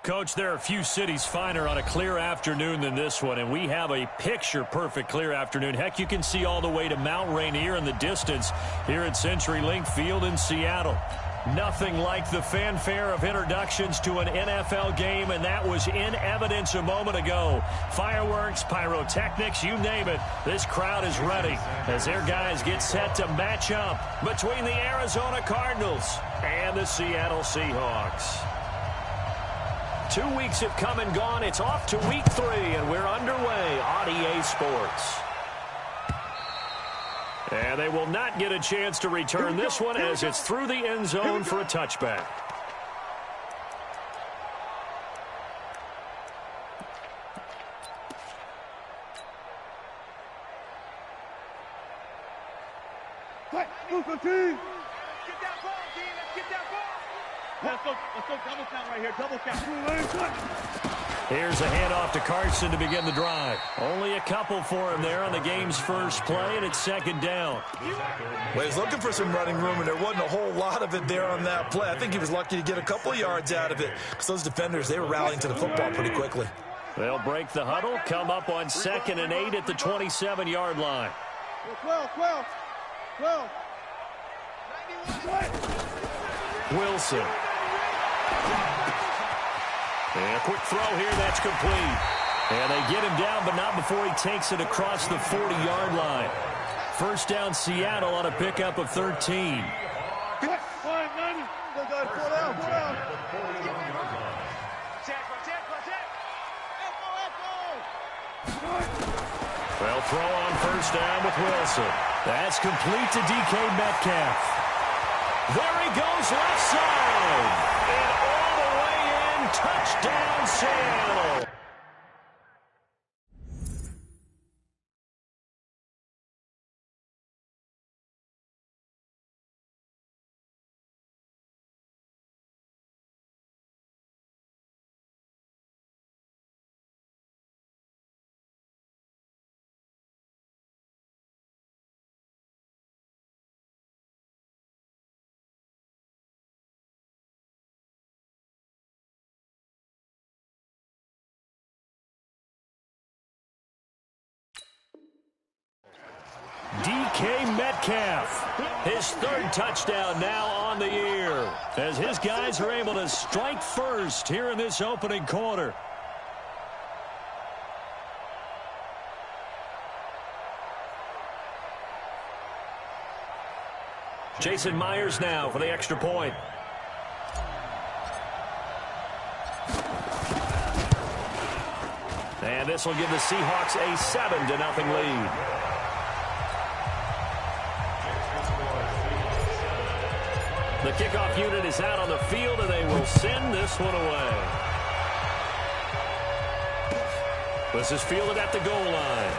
Coach, there are a few cities finer on a clear afternoon than this one, and we have a picture-perfect clear afternoon. Heck, you can see all the way to Mount Rainier in the distance here at CenturyLink Field in Seattle. Nothing like the fanfare of introductions to an NFL game, and that was in evidence a moment ago. Fireworks, pyrotechnics, you name it. This crowd is ready as their guys get set to match up between the Arizona Cardinals and the Seattle Seahawks. 2 weeks have come and gone. It's off to week 3, and we're underway on EA Sports. And they will not get a chance to return this one as it's through the end zone for a touchback. Let's go double count right here, double count. Here's a handoff to Carson to begin the drive. Only a couple for him there on the game's first play, and it's second down. Well, he's looking for some running room, and there wasn't a whole lot of it there on that play. I think he was lucky to get a couple yards out of it because those defenders, they were rallying to the football pretty quickly. They'll break the huddle, come up on 2nd and 8 at the 27-yard line. 12. Wilson. And a quick throw here, that's complete. And they get him down, but not before he takes it across the 40-yard line. First down, Seattle on a pickup of 13. Well, throw on first down with Wilson. That's complete to DK Metcalf. There he goes left side. And all the way in, touchdown Seattle. DK Metcalf, his 3rd touchdown now on the year, as his guys are able to strike first here in this opening quarter. Jason Myers now for the extra point. And this will give the Seahawks a 7-0 lead. The kickoff unit is out on the field, and they will send this one away. This is fielded at the goal line.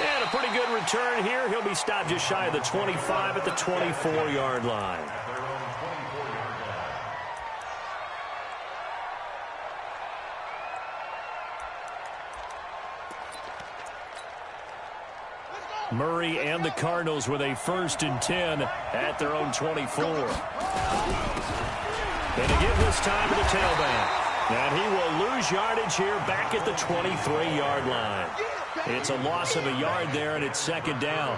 And a pretty good return here. He'll be stopped just shy of the 25 at the 24-yard line. Murray and the Cardinals with a 1st and 10 at their own 24. And to give this time to the tailback. And he will lose yardage here back at the 23-yard line. It's a loss of a yard there, and it's 2nd down.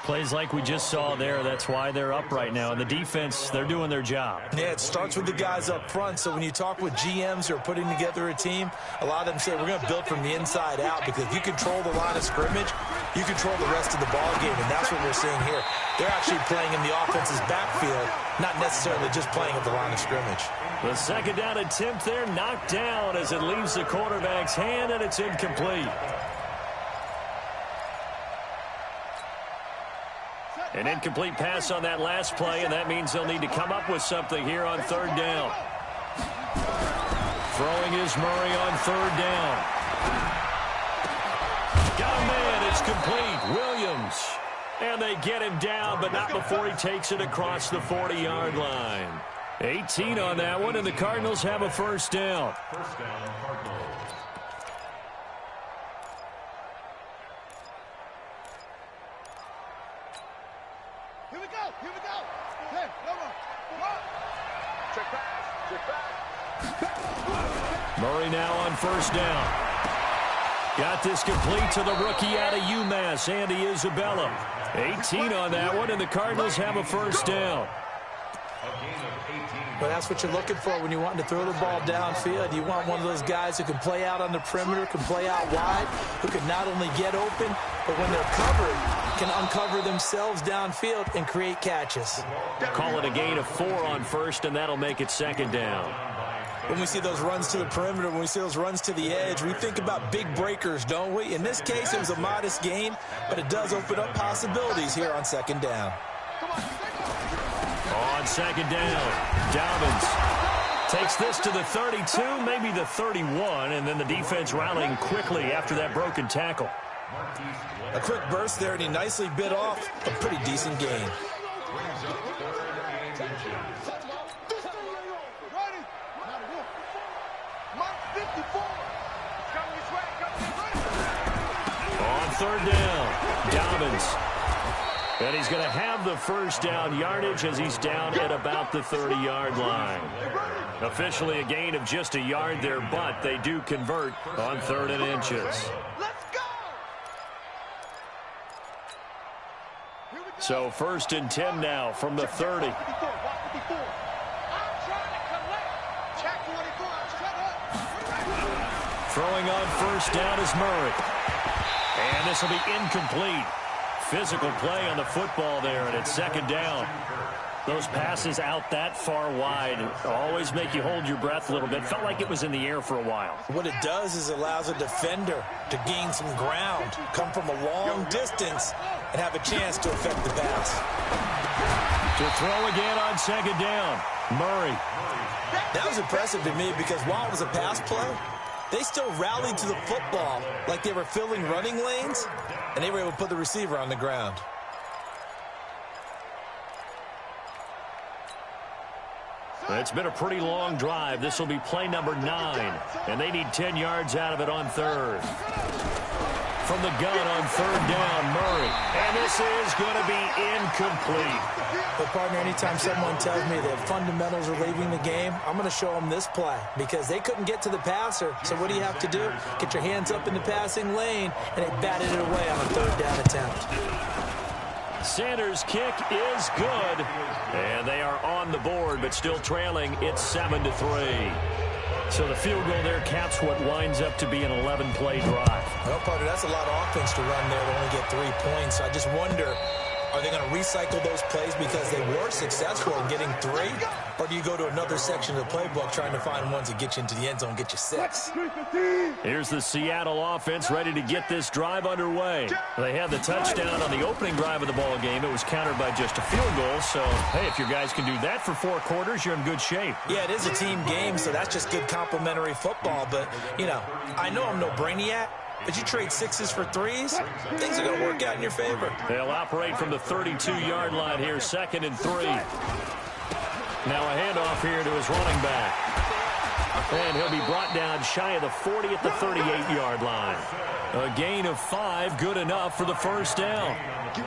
Plays like we just saw there, that's why they're up right now. And the defense, they're doing their job. Yeah, it starts with the guys up front. So when you talk with GMs who are putting together a team, a lot of them say we're going to build from the inside out, because if you control the line of scrimmage, you control the rest of the ball game, and that's what we're seeing here. They're actually playing in the offense's backfield, not necessarily just playing at the line of scrimmage. The 2nd down attempt there knocked down as it leaves the quarterback's hand, and it's incomplete. An incomplete pass on that last play, and that means they'll need to come up with something here on 3rd down. Throwing is Murray on 3rd down. Got a man, it's complete. Williams. And they get him down, but not before he takes it across the 40-yard line. 18 on that one, and the Cardinals have a 1st down. Here we go. Here we go. Okay, come on. Check pass. Check pass. Murray now on first down. Got this complete to the rookie out of UMass, Andy Isabella. 18 on that one, and the Cardinals have a first down. Well, that's what you're looking for when you're wanting to throw the ball downfield. You want one of those guys who can play out on the perimeter, can play out wide, who can not only get open, but when they're covered, can uncover themselves downfield and create catches. Call it a gain of 4 on first, and that'll make it second down. When we see those runs to the perimeter, when we see those runs to the edge, we think about big breakers, don't we? In this case, it was a modest gain, but it does open up possibilities here on second down. On second down, Dobbins takes this to the 32, maybe the 31, and then the defense rallying quickly after that broken tackle. A quick burst there, and he nicely bit off a pretty decent gain. On third down, Dobbins. And he's going to have the first down yardage as he's down at about the 30-yard line. Officially a gain of just a yard there, but they do convert on 3rd and inches. So 1st and 10 now from the 30. Throwing on first down is Murray. And this will be incomplete. Physical play on the football there, and it's second down. Those passes out that far wide always make you hold your breath a little bit. Felt like it was in the air for a while. What it does is allows a defender to gain some ground, come from a long distance, and have a chance to affect the pass. To throw again on second down, Murray. That was impressive to me because while it was a pass play, they still rallied to the football like they were filling running lanes, and they were able to put the receiver on the ground. It's been a pretty long drive. This will be play number 9, and they need 10 yards out of it on 3rd. From the gun on 3rd down, Murray. And this is going to be incomplete. But, partner, anytime someone tells me that fundamentals are leaving the game, I'm going to show them this play because they couldn't get to the passer. So what do you have to do? Get your hands up in the passing lane, and they batted it away on a 3rd down attempt. Sanders' kick is good. And they are on the board, but still trailing. It's 7-3. So the field goal there caps what winds up to be an 11-play drive. Well, partner, that's a lot of offense to run there to only get 3 points. I just wonder, are they going to recycle those plays because they were successful in getting 3? Or do you go to another section of the playbook trying to find ones that get you into the end zone and get you 6? Here's the Seattle offense ready to get this drive underway. They had the touchdown on the opening drive of the ball game. It was countered by just a field goal. So, hey, if your guys can do that for 4 quarters, you're in good shape. Yeah, it is a team game, so that's just good complimentary football. But, you know, I know I'm no brainiac. But you trade 6s for 3s, things are going to work out in your favor. They'll operate from the 32-yard line here, 2nd and 3. Now a handoff here to his running back. And he'll be brought down shy of the 40 at the 38-yard line. A gain of 5, good enough for the first down.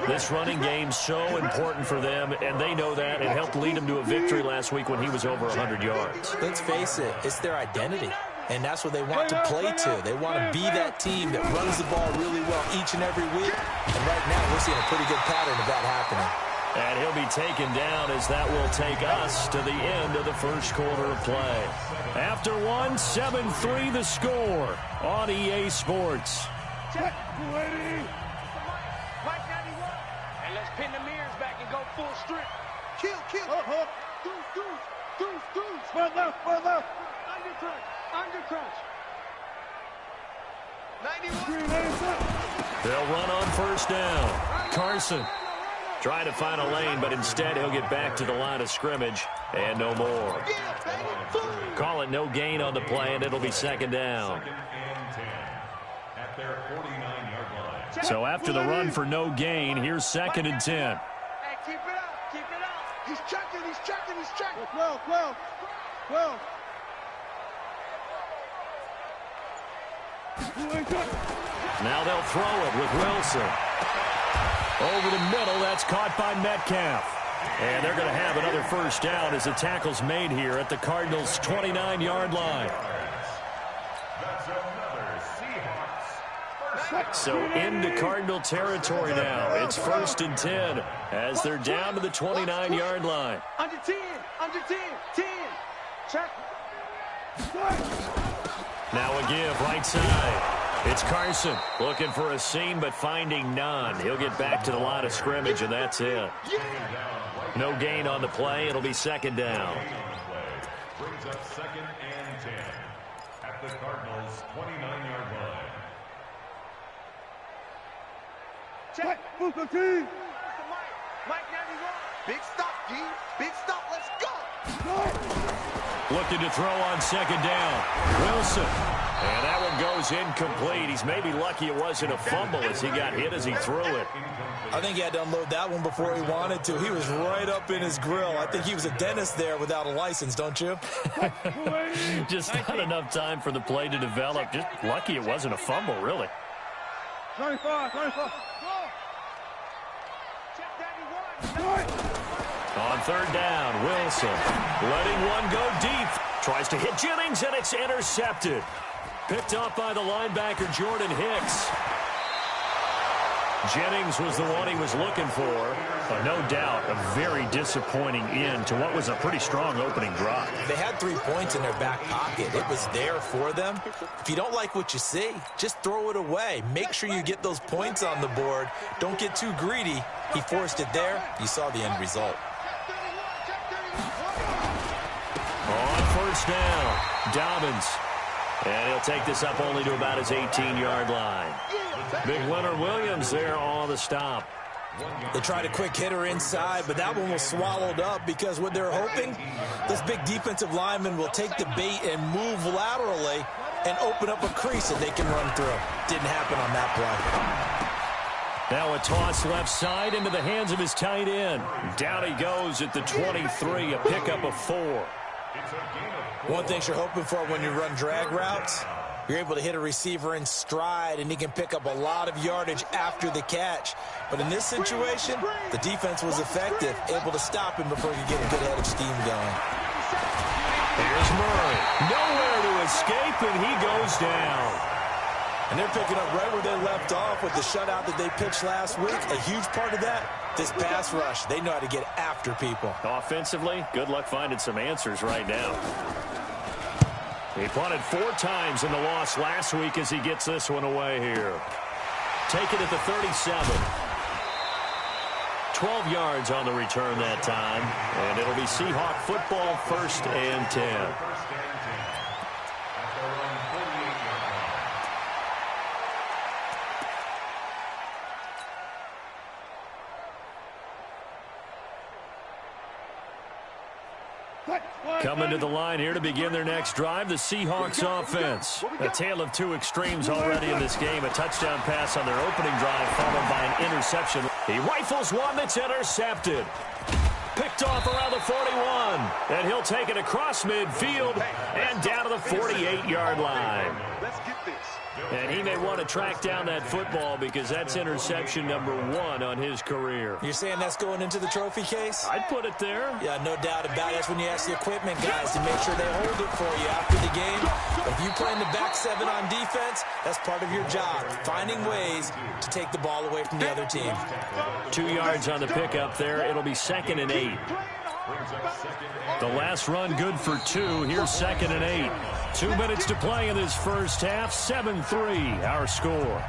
This running game's so important for them, and they know that. It helped lead them to a victory last week when he was over 100 yards. Let's face it, it's their identity. And that's what they want to play to. They want to be that team that runs the ball really well each and every week. And right now, we're seeing a pretty good pattern of that happening. And he'll be taken down as that will take us to the end of the first quarter of play. After 1, 7-3 the score on EA Sports. Check, ready. Mike 91. And let's pin the mirrors back and go full strip. Kill. Deuce. Spread left. Under crunch. 91. They'll run on first down. Carson trying to find a lane, but instead he'll get back to the line of scrimmage and no more. Call it no gain on the play, and it'll be 2nd down. So after the run for no gain, here's 2nd and 10. Hey, keep it up. He's checking. Well. Now they'll throw it with Wilson. Over the middle, that's caught by Metcalf. And they're going to have another first down as the tackle's made here at the Cardinals' 29-yard line. So into Cardinal territory now. It's 1st and 10 as they're down to the 29-yard line. Under 10, 10. Check. Now a give right side. It's Carson looking for a seam but finding none. He'll get back to the line of scrimmage, and that's it. No gain on the play. It'll be 2nd down. Brings up 2nd and 10 at the Cardinals' 29-yard line. Check. Move the team. Mike 91. Big stop, D. Big stop. Let's go. Looking to throw on 2nd down. Wilson. And that one goes incomplete. He's maybe lucky it wasn't a fumble as he got hit as he threw it. I think he had to unload that one before he wanted to. He was right up in his grill. I think he was a dentist there without a license, don't you? Just not enough time for the play to develop. Just lucky it wasn't a fumble, really. 25. On 3rd down, Wilson letting one go deep. Tries to hit Jennings, and it's intercepted. Picked off by the linebacker, Jordan Hicks. Jennings was the one he was looking for. No doubt a very disappointing end to what was a pretty strong opening drive. They had 3 points in their back pocket. It was there for them. If you don't like what you see, just throw it away. Make sure you get those points on the board. Don't get too greedy. He forced it there. You saw the end result. On 1st down, Dobbins. And he'll take this up only to about his 18-yard line. Big Leonard Williams there on the stop. They tried a quick hitter inside, but that one was swallowed up because what they're hoping, this big defensive lineman will take the bait and move laterally and open up a crease that they can run through. Didn't happen on that play. Now a toss left side into the hands of his tight end. Down he goes at the 23, a pickup of 4. One thing you're hoping for when you run drag routes, you're able to hit a receiver in stride, and he can pick up a lot of yardage after the catch. But in this situation, the defense was effective, able to stop him before he could get a good head of steam going. Here's Murray. Nowhere to escape, and he goes down. And they're picking up right where they left off with the shutout that they pitched last week. A huge part of that, this pass rush. They know how to get after people. Offensively, good luck finding some answers right now. He punted 4 times in the loss last week as he gets this one away here. Take it at the 37. 12 yards on the return that time. And it'll be Seahawk football, 1st and 10. Coming to the line here to begin their next drive, the Seahawks offense. A tale of 2 extremes already in this game. A touchdown pass on their opening drive followed by an interception. He rifles one that's intercepted. Picked off around the 41. And he'll take it across midfield and down to the 48-yard line. Let's get this. And he may want to track down that football because that's interception number 1 on his career. You're saying that's going into the trophy case? I'd put it there. Yeah, no doubt about it. That's when you ask the equipment guys to make sure they hold it for you after the game. But if you play in the back 7 on defense, that's part of your job, finding ways to take the ball away from the other team. 2 yards on the pickup there. It'll be 2nd and 8. The last run good for 2. Here's 2nd and 8. 2 minutes to play in this first half. 7-3 our score.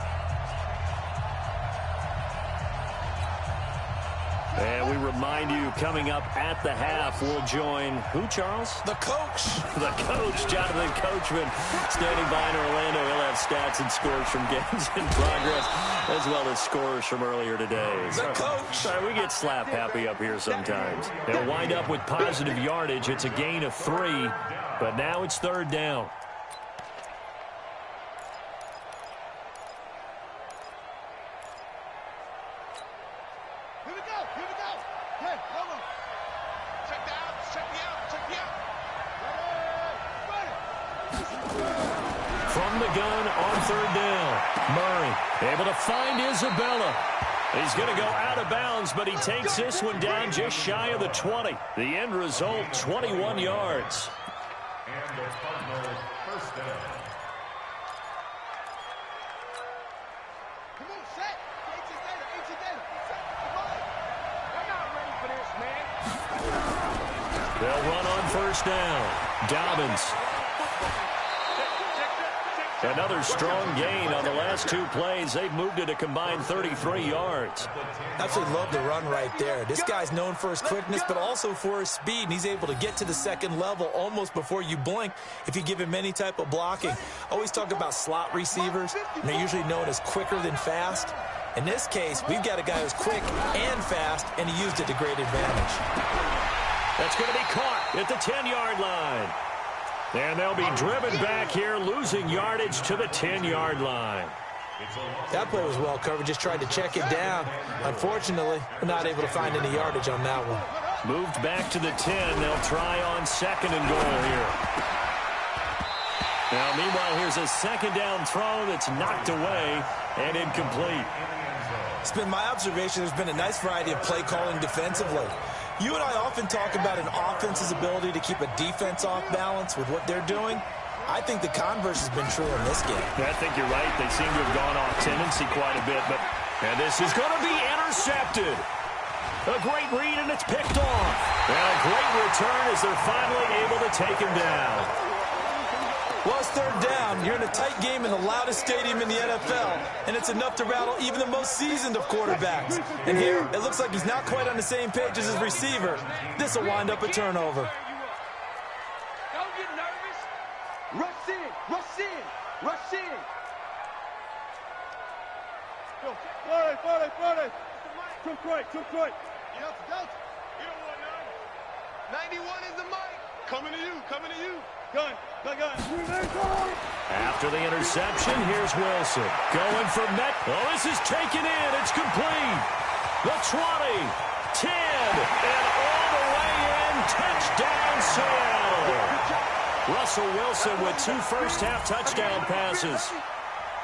And we remind you, coming up at the half, we'll join who, Charles? The coach. The coach, Jonathan Coachman, standing by in Orlando. He'll have stats and scores from games in progress, as well as scores from earlier today. The coach. Sorry, we get slap happy up here sometimes. They'll wind up with positive yardage. It's a gain of 3, but now it's 3rd down. From the gun on 3rd down. Murray able to find Isabella. He's going to go out of bounds, but he takes this one down just shy of the 20. The end result, 21 yards. And the Cardinals first down. Come on, set. Data. Come on. They're not ready for this, man. They'll run on first down. Dobbins. Another strong gain on the last two plays. They've moved it a combined 33 yards. Absolutely love the run right there. This guy's known for his quickness, but also for his speed, and he's able to get to the second level almost before you blink if you give him any type of blocking. Always talk about slot receivers, and they're usually known as quicker than fast. In this case, we've got a guy who's quick and fast, and he used it to great advantage. That's going to be caught at the 10-yard line. And they'll be driven back here, losing yardage to the 10-yard line. That play was well covered, just tried to check it down. Unfortunately, we're not able to find any yardage on that one. Moved back to the 10. They'll try on second and goal here. Now, meanwhile, here's a second down throw that's knocked away and incomplete. It's been my observation there's been a nice variety of play calling defensively. You and I often talk about an offense's ability to keep a defense off balance with what they're doing. I think the converse has been true in this game. I think you're right. They seem to have gone off tendency quite a bit. And this is going to be intercepted. A great read, and it's picked off. And a great return as they're finally able to take him down. Well, it's third down. You're in a tight game in the loudest stadium in the NFL, and it's enough to rattle even the most seasoned of quarterbacks. And here, it looks like he's not quite on the same page as his receiver. This will wind up a turnover. Don't get nervous. Rush in. Fuerte. Too quick. Delta. You don't want none. 91 is the mic. Coming to you. Gun. After the interception, here's Wilson. Going for Met. Oh, this is taken in. It's complete. The 20, 10, and all the way in. Touchdown, Seattle. Russell Wilson with 2 first-half touchdown passes.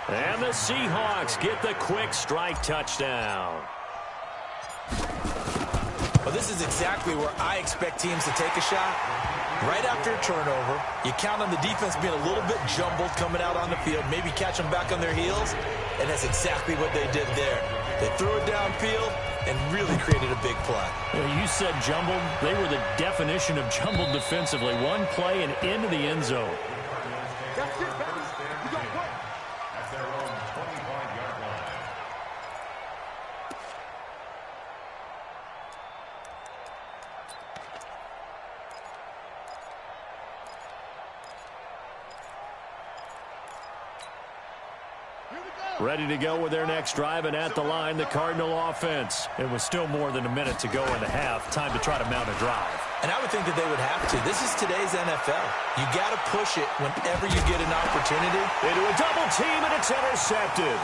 And the Seahawks get the quick strike touchdown. Well, this is exactly where I expect teams to take a shot. Right after a turnover, you count on the defense being a little bit jumbled coming out on the field, maybe catch them back on their heels, and that's exactly what they did there. They threw it downfield and really created a big play. You said jumbled. They were the definition of jumbled defensively. One play and into the end zone. That's it, baby. You got what? At their own 25-yard line. Ready to go with their next drive, and at the line, the Cardinal offense. It was still more than a minute to go in the half. Time to try to mount a drive. And I would think that they would have to. This is today's NFL. You got to push it whenever you get an opportunity. Into a double team, and it's intercepted.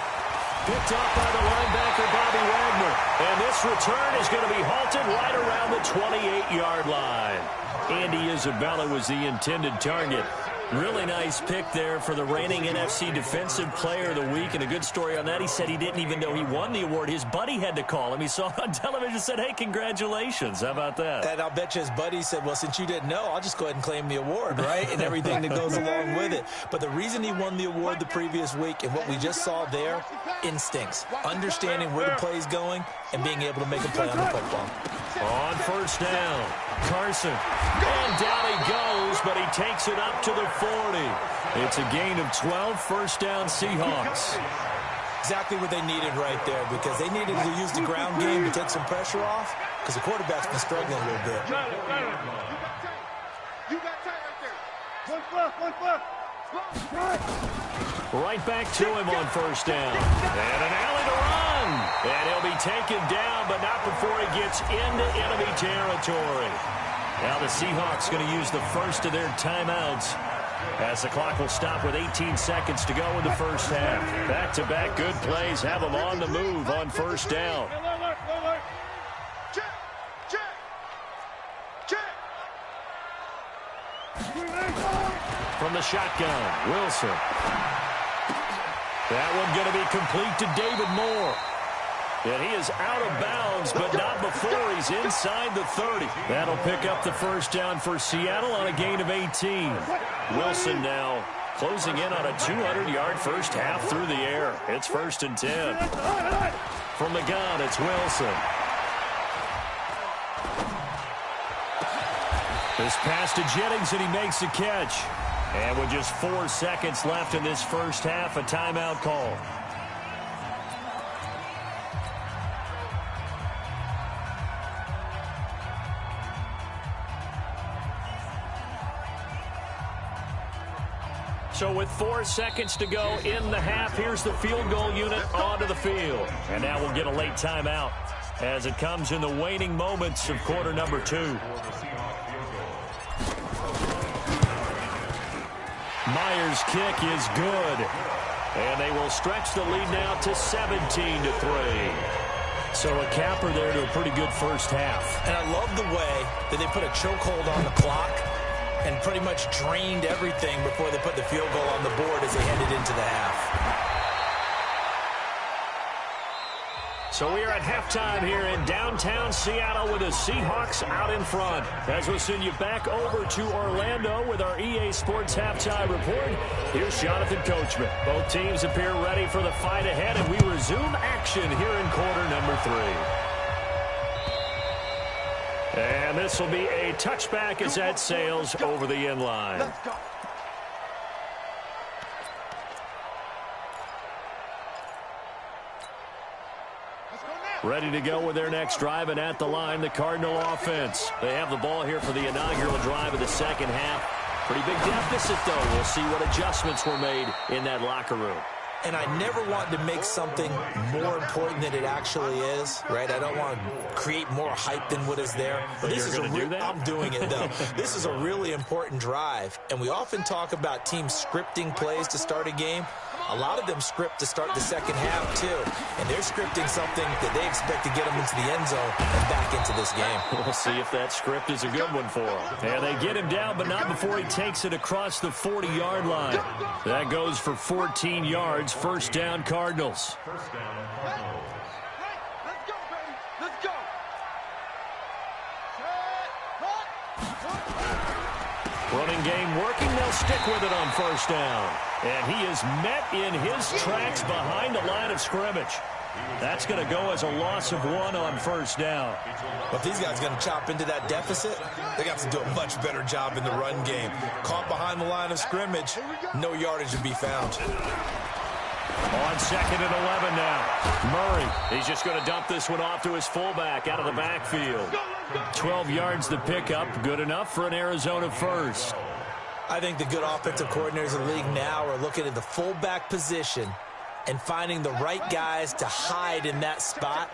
Picked up by the linebacker, Bobby Wagner. And this return is going to be halted right around the 28-yard line. Andy Isabella was the intended target. Really nice pick there for the reigning NFC Defensive Player of the Week. And a good story on that, he said he didn't even know he won the award. His buddy had to call him. He saw it on television and said, hey, congratulations. How about that? And I'll bet you his buddy said, well, since you didn't know, I'll just go ahead and claim the award, right? And everything that goes along with it. But the reason he won the award the previous week and what we just saw there, instincts. Understanding where the play's going and being able to make a play on the football. On first down, Carson. And down he goes, but he takes it up to the 40. It's a gain of 12, first down Seahawks. Exactly what they needed right there, because they needed to use the ground game to take some pressure off, because the quarterback's been struggling a little bit. You got tight right there. One foot. Right back to him on first down. And an alley to run. And he'll be taken down, but not before he gets into enemy territory. Now the Seahawks going to use the first of their timeouts as the clock will stop with 18 seconds to go in the first half. Back-to-back good plays have them on the move on first down. From the shotgun, Wilson. That one going to be complete to David Moore. And he is out of bounds, but not before he's inside the 30. That'll pick up the first down for Seattle on a gain of 18. Wilson now closing in on a 200-yard first half through the air. It's 1st and 10. From the gun, it's Wilson. This pass to Jennings, and he makes the catch. And with just 4 seconds left in this first half, a timeout call. So with 4 seconds to go in the half, here's the field goal unit onto the field. And now we'll get a late timeout as it comes in the waning moments of quarter number 2. Myers' kick is good. And they will stretch the lead now to 17-3. So a capper there to a pretty good first half. And I love the way that they put a chokehold on the clock and pretty much drained everything before they put the field goal on the board as they headed into the half. So we are at halftime here in downtown Seattle with the Seahawks out in front. As we'll send you back over to Orlando with our EA Sports Halftime Report, here's Jonathan Coachman. Both teams appear ready for the fight ahead, and we resume action here in quarter number 3. And this will be a touchback as that sails over the end line. Let's go. Ready to go with their next drive, and at the line, the Cardinal offense. They have the ball here for the inaugural drive of the second half. Pretty big deficit, though. We'll see what adjustments were made in that locker room. And I never want to make something more important than it actually is, right? I don't want to create more hype than what is there. But this is I'm doing it, though. This is a really important drive. And we often talk about teams scripting plays to start a game. A lot of them script to start the second half, too. And they're scripting something that they expect to get them into the end zone and back into this game. We'll see if that script is a good one for them. And they get him down, but not before he takes it across the 40-yard line. That goes for 14 yards. First down, Cardinals. Let's go, baby. Let's go. Running game working. They'll stick with it on first down. And he is met in his tracks behind the line of scrimmage. That's going to go as a loss of 1 on first down. But these guys going to chop into that deficit, they got to do a much better job in the run game. Caught behind the line of scrimmage, no yardage to be found. On 2nd and 11 now. Murray, he's just going to dump this one off to his fullback out of the backfield. 12 yards to pick up, good enough for an Arizona first. I think the good offensive coordinators in the league now are looking at the fullback position and finding the right guys to hide in that spot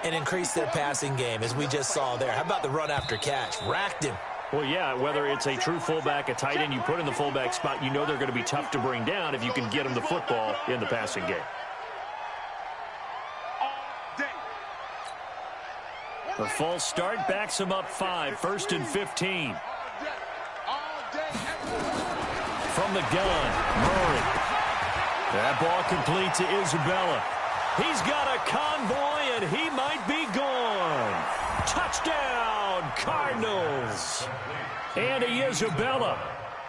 and increase their passing game, as we just saw there. How about the run after catch? Racked him. Well, yeah, whether it's a true fullback, a tight end you put in the fullback spot, you know they're going to be tough to bring down if you can get them the football in the passing game. The false start backs him up 5, 1st and 15. From the gun, Murray. That ball complete to Isabella. He's got a convoy, and he might be gone. Touchdown, Cardinals. Andy Isabella,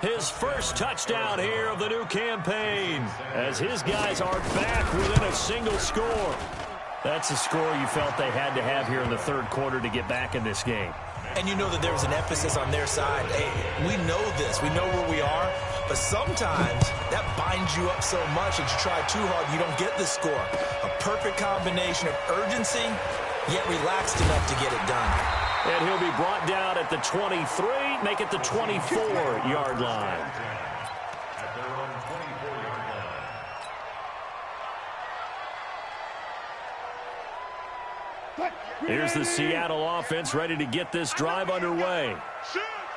his first touchdown here of the new campaign, as his guys are back within a single score. That's a score you felt they had to have here in the third quarter to get back in this game. And you know that there was an emphasis on their side. Hey, we know this. We know where we are. But sometimes that binds you up so much that you try too hard, you don't get the score. A perfect combination of urgency, yet relaxed enough to get it done. And he'll be brought down at the 23, make it the 24-yard line. Here's the Seattle offense ready to get this drive underway.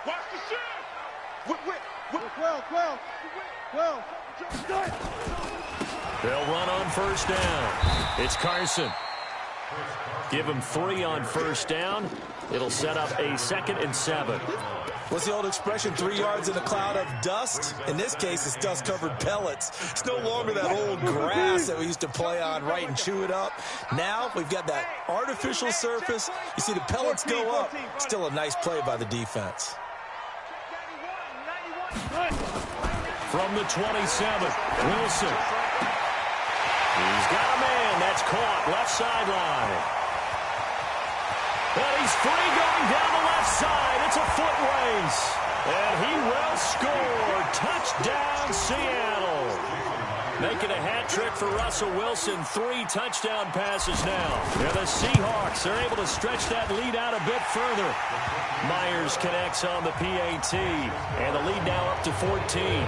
Watch the They'll run on first down. It's Carson. Give him 3 on first down. It'll set up a 2nd and 7. What's the old expression, 3 yards in a cloud of dust? In this case, it's dust-covered pellets. It's no longer that old grass that we used to play on, right, and chew it up. Now we've got that artificial surface. You see the pellets go up. Still a nice play by the defense. From the 27, Wilson. He's got a man. That's caught. Left sideline. And he's free going down the left side. It's a foot race. And he will score. Touchdown, Seattle. Making a hat trick for Russell Wilson. 3 touchdown passes now. And the Seahawks are able to stretch that lead out a bit further. Myers connects on the PAT. And the lead now up to 14.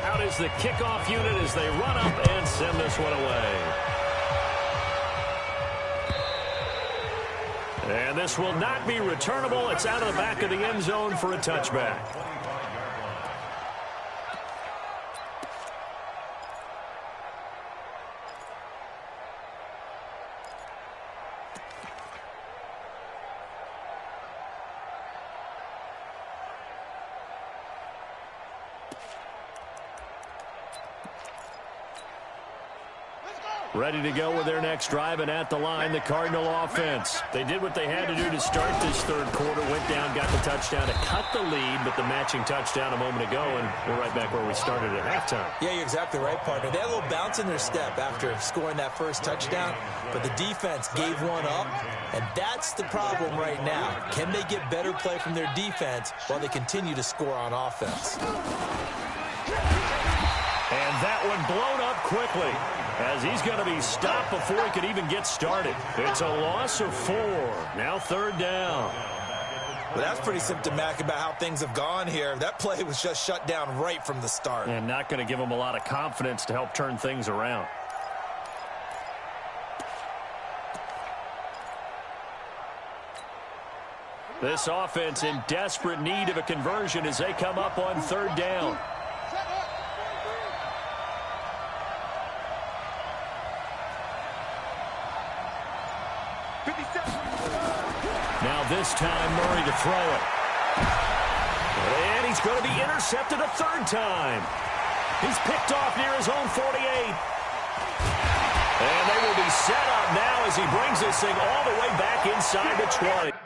Out is the kickoff unit as they run up and send this one away. And this will not be returnable. It's out of the back of the end zone for a touchback. Ready to go with their next drive, and at the line, the Cardinal offense. They did what they had to do to start this third quarter, went down, got the touchdown to cut the lead, but the matching touchdown a moment ago, and we're right back where we started at halftime. Yeah, you're exactly right, partner. They had a little bounce in their step after scoring that first touchdown, but the defense gave one up, and that's the problem right now. Can they get better play from their defense while they continue to score on offense? And that one blown up quickly, as he's going to be stopped before he could even get started. It's a loss of 4. Now 3rd down. Well, that's pretty symptomatic about how things have gone here. That play was just shut down right from the start. And not going to give him a lot of confidence to help turn things around. This offense in desperate need of a conversion as they come up on 3rd down. Now this time, Murray to throw it. And he's going to be intercepted a 3rd time. He's picked off near his own 48. And they will be set up now as he brings this thing all the way back inside the 20.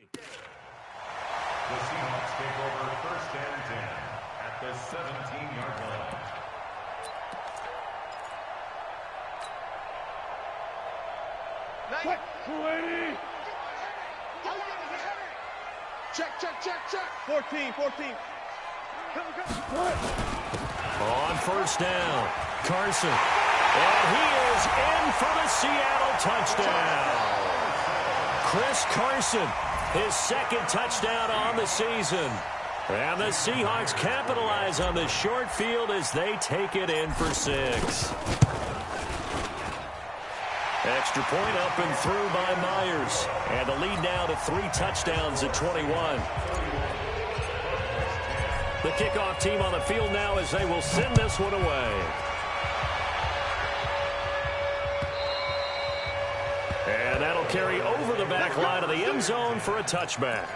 The Seahawks take over 1st and 10 at the 17-yard line. Quick, 280. Check. 14. On 1st down, Carson. And he is in for the Seattle touchdown. Chris Carson, his 2nd touchdown on the season. And the Seahawks capitalize on the short field as they take it in for 6. Extra point up and through by Myers. And the lead now to 3 touchdowns at 21. The kickoff team on the field now as they will send this one away. And that'll carry over the back line of the end zone for a touchback.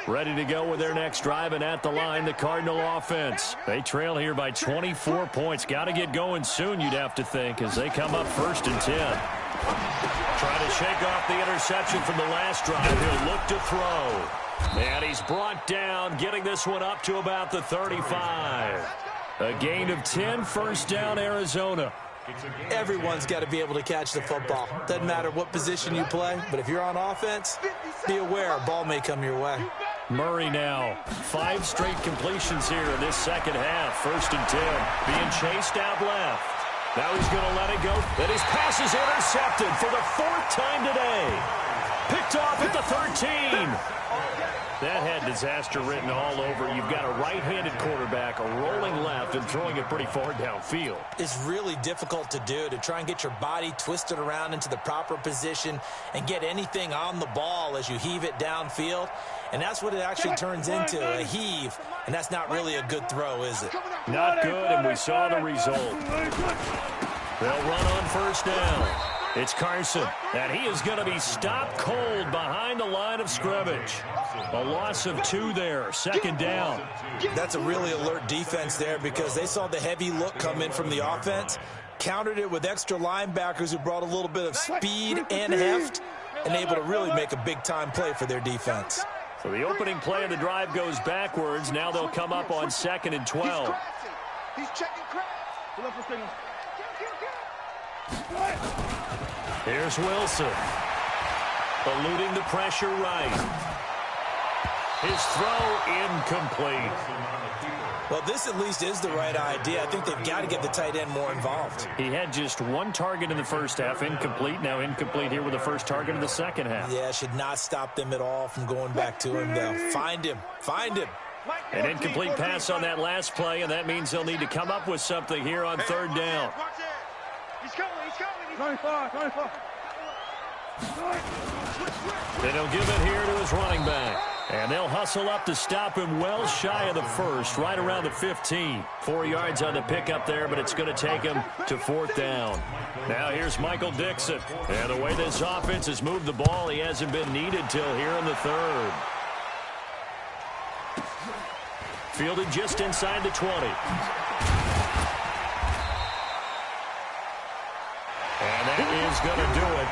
Ready to go with their next drive, and at the line, the Cardinal offense. They trail here by 24 points. Got to get going soon, you'd have to think, as they come up 1st and 10. Trying to shake off the interception from the last drive. He'll look to throw. And he's brought down, getting this one up to about the 35. A gain of 10, first down, Arizona. Everyone's got to be able to catch the football. Doesn't matter what position you play, but if you're on offense, be aware a ball may come your way. Murray now. 5 straight completions here in this second half. First and 10. Being chased out left. Now he's going to let it go. Then his pass is intercepted for the 4th time today. Picked off at the 13. That had disaster written all over. You've got a right-handed quarterback, a rolling left, and throwing it pretty far downfield. It's really difficult to do, to try and get your body twisted around into the proper position and get anything on the ball as you heave it downfield. And that's what it actually turns into, a heave. And that's not really a good throw, is it? Not good, and we saw the result. They'll run on first down. It's Carson, and he is going to be stopped cold behind the line of scrimmage. A loss of 2 there, second down. That's a really alert defense there because they saw the heavy look come in from the offense, countered it with extra linebackers who brought a little bit of speed and heft, and able to really make a big-time play for their defense. So the opening play of the drive goes backwards. Now they'll come up on 2nd and 12. He's checking cracks. Here's Wilson. Eluding the pressure right. His throw incomplete. Well, this at least is the right idea. I think they've got to get the tight end more involved. He had just 1 target in the first half, incomplete. Now incomplete here with the first target of the second half. Yeah, should not stop them at all from going back to him, though. Find him. Find him. An incomplete pass on that last play, and that means they'll need to come up with something here on 3rd down. He's coming. 25. Then he'll give it here to his running back. And they'll hustle up to stop him well shy of the first, right around the 15. 4 yards on the pickup there, but it's going to take him to 4th down. Now here's Michael Dixon. And the way this offense has moved the ball, he hasn't been needed till here in the 3rd. Fielded just inside the 20. And that is going to do it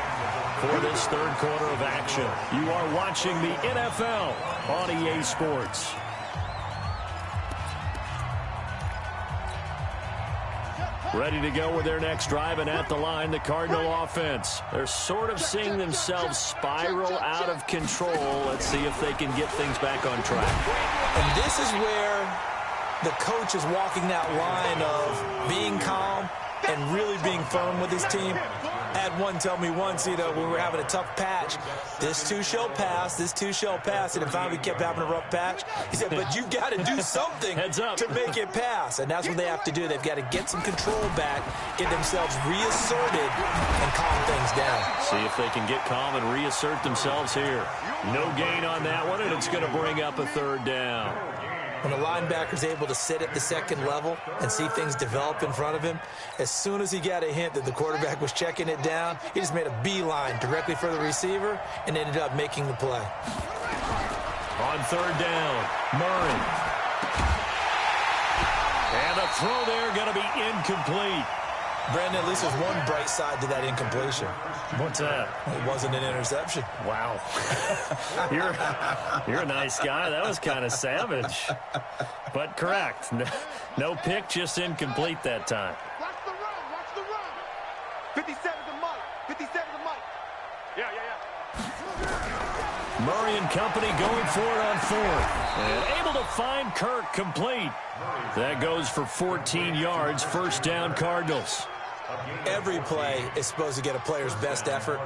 for this 3rd quarter of action. You are watching the NFL on EA Sports. Ready to go with their next drive, and at the line, the Cardinal offense. They're sort of seeing themselves spiral out of control. Let's see if they can get things back on track. And this is where the coach is walking that line of being calm and really being firm with his team. I had one tell me once, when we were having a tough patch, this too shall pass, this too shall pass, and finally we kept having a rough patch. He said, but you've got to do something to make it pass, and that's what they have to do. They've got to get some control back, get themselves reasserted, and calm things down. See if they can get calm and reassert themselves here. No gain on that one, and it's going to bring up a 3rd down. When a linebacker's able to sit at the 2nd level and see things develop in front of him, as soon as he got a hint that the quarterback was checking it down, he just made a beeline directly for the receiver and ended up making the play. On 3rd down, Murray. And the throw there going to be incomplete. Brandon, at least there's one bright side to that incompletion. What's that? It wasn't an interception. Wow. You're a nice guy. That was kind of savage. But correct. No pick, just incomplete that time. Watch the run. 57 to Mike. Yeah. Murray and company going for it on 4th. And able to find Kirk complete. That goes for 14 yards. First down, Cardinals. Every play is supposed to get a player's best effort.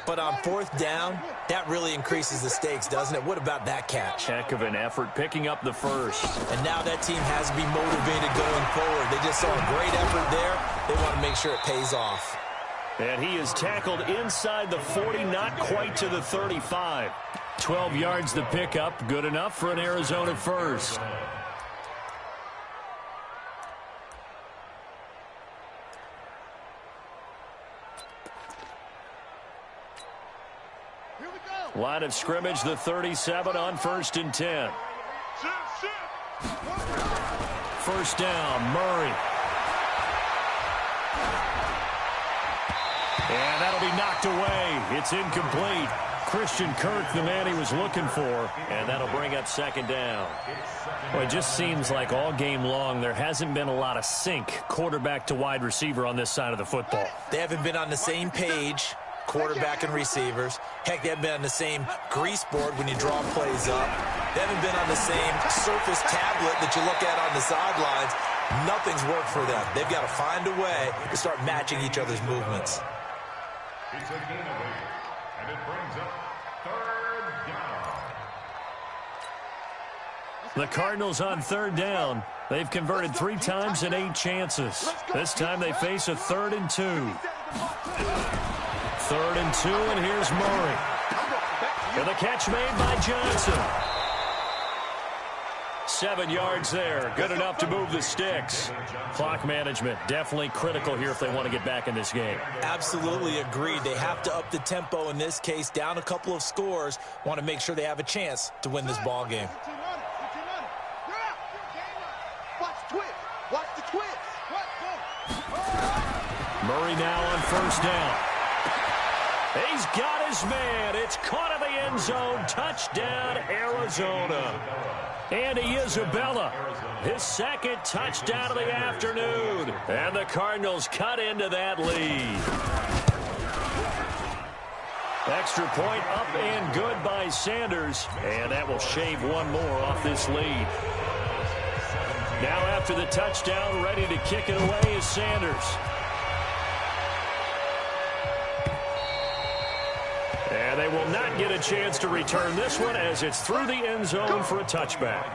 But on 4th down, that really increases the stakes, doesn't it? What about that catch? Heck of an effort, picking up the first. And now that team has to be motivated going forward. They just saw a great effort there. They want to make sure it pays off. And he is tackled inside the 40, not quite to the 35. 12 yards the pickup, good enough for an Arizona first. Line of scrimmage, the 37 on 1st and 10. First down, Murray. And that'll be knocked away. It's incomplete. Christian Kirk, the man he was looking for, and that'll bring up second down. Well, it just seems like all game long there hasn't been a lot of sync quarterback to wide receiver on this side of the football. They haven't been on the same page, quarterback and receivers. Heck, they haven't been on the same grease board when you draw plays up. They haven't been on the same surface tablet that you look at on the sidelines. Nothing's worked for them. They've got to find a way to start matching each other's movements. It's a gain of 8, and it brings up third down. The Cardinals on third down. They've converted 3 times in 8 chances. This time they face a 3rd and 2. 3rd and 2, and here's Murray. And the catch made by Johnson. 7 yards there. Good enough to move the sticks. Clock management definitely critical here if they want to get back in this game. Absolutely agreed. They have to up the tempo in this case, down a couple of scores. Want to make sure they have a chance to win this ball game. Murray now on first down. He's got his man. It's caught in the end zone. Touchdown, Arizona. Andy Isabella, his second touchdown of the afternoon. And the Cardinals cut into that lead. Extra point up and good by Sanders. And that will shave one more off this lead. Now after the touchdown, ready to kick it away is Sanders. And they will not get a chance to return this one as it's through the end zone for a touchback.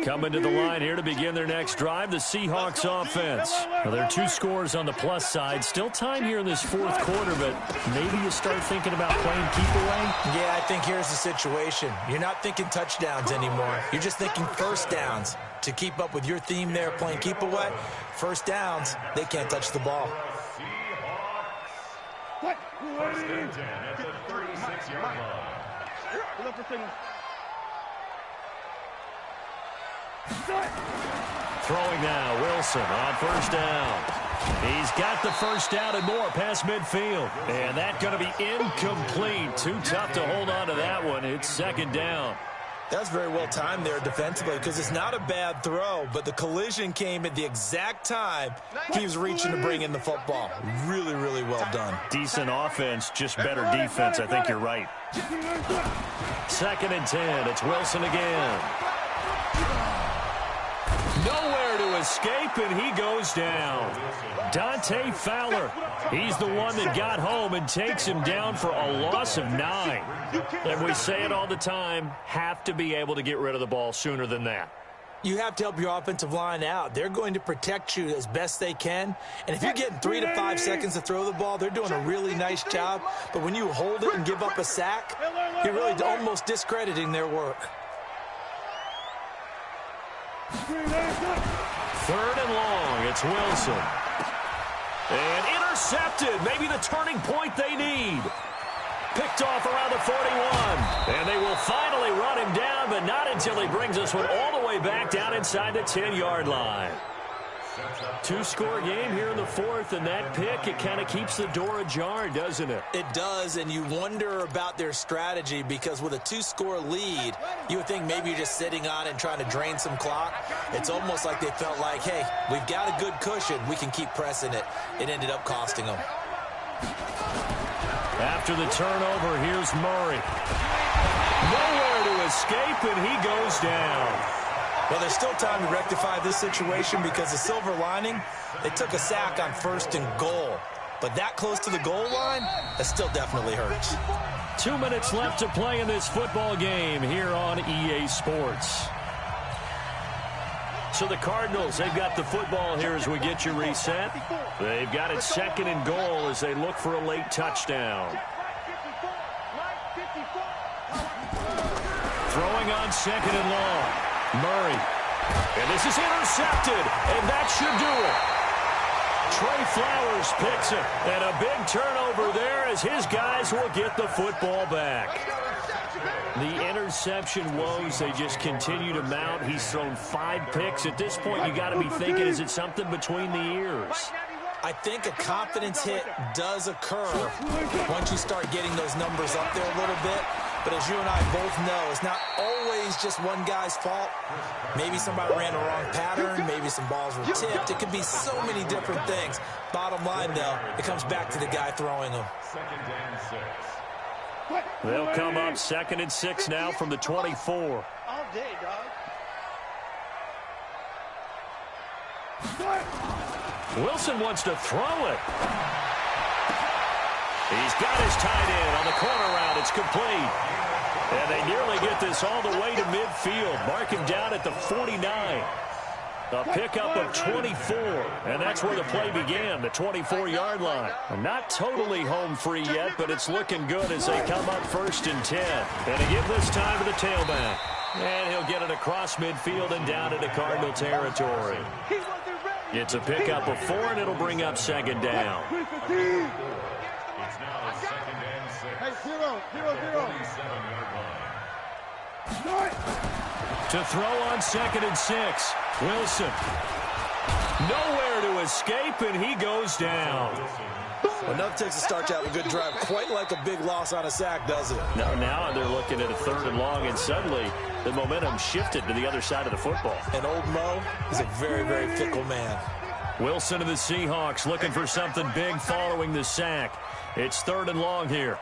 Coming to the line here to begin their next drive, the Seahawks offense. Well, there are 2 scores on the plus side. Still time here in this 4th quarter, but maybe you start thinking about playing keep away? Yeah, I think here's the situation. You're not thinking touchdowns anymore. You're just thinking first downs. To keep up with your theme there, playing keep away, first downs, they can't touch the ball. First and 10 at the 36-yard line. Throwing now, Wilson on first down. He's got the first down and more past midfield. And that's going to be incomplete. Too tough to hold on to that one. It's second down. That's very well timed there defensively because it's not a bad throw, but the collision came at the exact time he was reaching to bring in the football. Really, really well done. Decent offense, just better defense. I think you're right. Second and 10. It's Wilson again. Nowhere to escape, and he goes down. Dante Fowler, he's the one that got home and takes him down for a loss of 9. And we say it all the time, have to be able to get rid of the ball sooner than that. You have to help your offensive line out. They're going to protect you as best they can. And if you're getting 3 to 5 seconds to throw the ball, they're doing a really nice job. But when you hold it and give up a sack, you're really almost discrediting their work. 3rd and long, it's Wilson. And intercepted, maybe the turning point they need. Picked off around the 41. And they will finally run him down, but not until he brings this one all the way back down inside the 10-yard line. 2-score game here in the 4th, and that pick, it kind of keeps the door ajar, doesn't it? It does, and you wonder about their strategy because with a 2-score lead, you would think maybe you're just sitting on it and trying to drain some clock. It's almost like they felt like, hey, we've got a good cushion. We can keep pressing it. It ended up costing them. After the turnover, here's Murray. Nowhere to escape, and he goes down. Well, there's still time to rectify this situation because the silver lining, they took a sack on 1st and goal. But that close to the goal line, that still definitely hurts. 2 minutes left to play in this football game here on EA Sports. So the Cardinals, they've got the football here as we get you reset. They've got it 2nd and goal as they look for a late touchdown. Throwing on 2nd and long. Murray. And this is intercepted, and that should do it. Trey Flowers picks it, and a big turnover there as his guys will get the football back. The interception woes, they just continue to mount. He's thrown 5 picks. At this point, you got to be thinking, is it something between the ears? I think a confidence hit does occur once you start getting those numbers up there a little bit. But as you and I both know, it's not always just one guy's fault. Maybe somebody ran the wrong pattern. Maybe some balls were tipped. It could be so many different things. Bottom line, though, it comes back to the guy throwing them. They'll come up 2nd and 6 now from the 24. All day, dog. Wilson wants to throw it. He's got his tight end on the corner route. It's complete. And they nearly get this all the way to midfield. Mark him down at the 49. A pickup of 24. And that's where the play began, the 24-yard line. Not totally home free yet, but it's looking good as they come up 1st and 10. And they give this time to the tailback. And he'll get it across midfield and down into Cardinal territory. It's a pickup of 4, and it'll bring up 2nd down. It's now 2nd and 6. Hey, 0. To throw on 2nd and 6. Wilson. Nowhere to escape, and he goes down. Enough takes to start to have a good drive. Quite like a big loss on a sack, doesn't it? Now they're looking at a 3rd and long, and suddenly the momentum shifted to the other side of the football. And old Mo is a very, very fickle man. Wilson and the Seahawks looking for something big following the sack. It's 3rd and long here.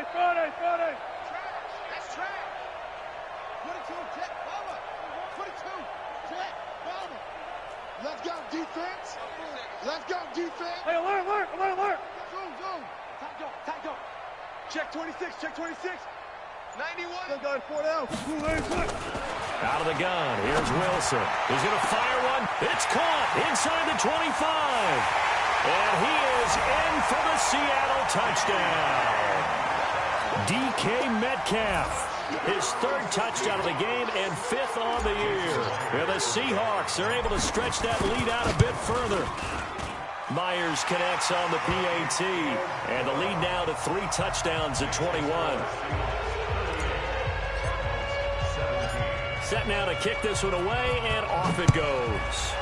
Friday. That's track. 22, check, Bama. 22, check, Bama. Let's go, defense. Let's go, defense. Hey, alert. Zoom. Tight go. Check 26. 91. Still going 4 down. Out of the gun. Here's Wilson. He's going to fire one. It's caught inside the 25. And he is in for the Seattle touchdown. DK Metcalf, his 3rd touchdown of the game and 5th on the year. And the Seahawks are able to stretch that lead out a bit further. Myers connects on the PAT, and the lead now to 3 touchdowns at 21. Set now to kick this one away, and off it goes.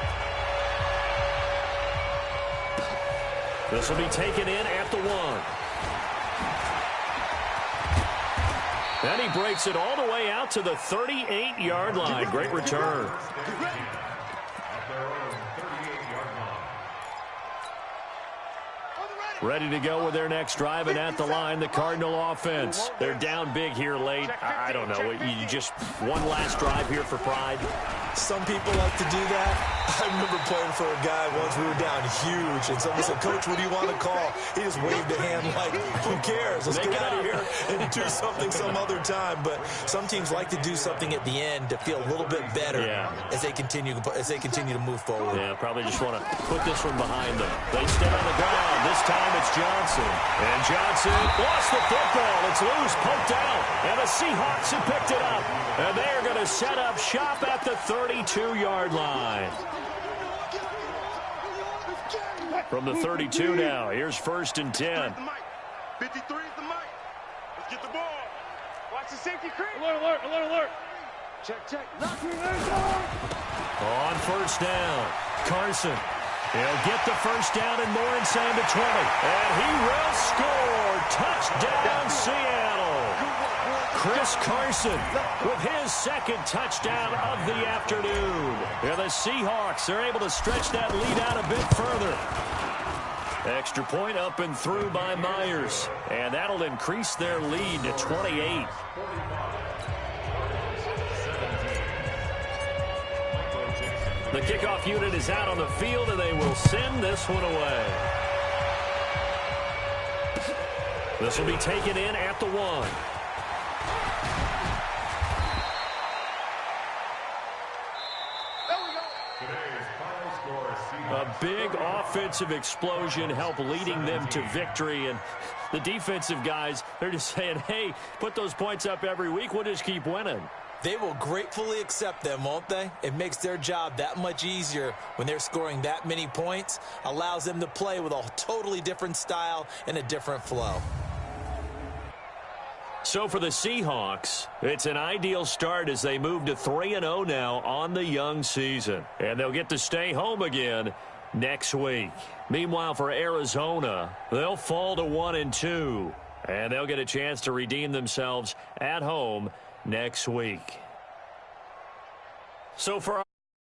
This will be taken in at the 1. Then he breaks it all the way out to the 38-yard line. Great return. Ready to go with their next drive, and at the line, the Cardinal offense. They're down big here late. I don't know. You just one last drive here for pride. Some people like to do that. I remember playing for a guy once. We were down huge, and someone said, "Coach, what do you want to call?" He just waved a hand like, "Who cares? Let's get out of here and do something some other time." But some teams like to do something at the end to feel a little bit better as they continue to move forward. Yeah, probably just want to put this one behind them. They stay on the ground. This time it's Johnson. And Johnson lost the football. It's loose, poked out. And the Seahawks have picked it up. And they're going to set up shop at the 32-yard line. From the 32 now, here's 1st and 10. 53 is the mic. Let's get the ball. Watch the safety creep. Alert. Check. On 1st down, Carson. He'll get the 1st down and more inside the 20. And he will score. Touchdown, Seattle. Chris Carson with his 2nd touchdown of the afternoon. Yeah, the Seahawks are able to stretch that lead out a bit further. Extra point up and through by Myers. And that'll increase their lead to 28. The kickoff unit is out on the field, and they will send this one away. This will be taken in at the 1. A big offensive explosion helped leading them to victory, and the defensive guys, they're just saying, hey, put those points up every week, we'll just keep winning. They will gratefully accept them, won't they? It makes their job that much easier when they're scoring that many points, allows them to play with a totally different style and a different flow. So for the Seahawks, it's an ideal start as they move to 3-0 now on the young season. And they'll get to stay home again next week. Meanwhile, for Arizona, they'll fall to 1-2. And they'll get a chance to redeem themselves at home next week. So for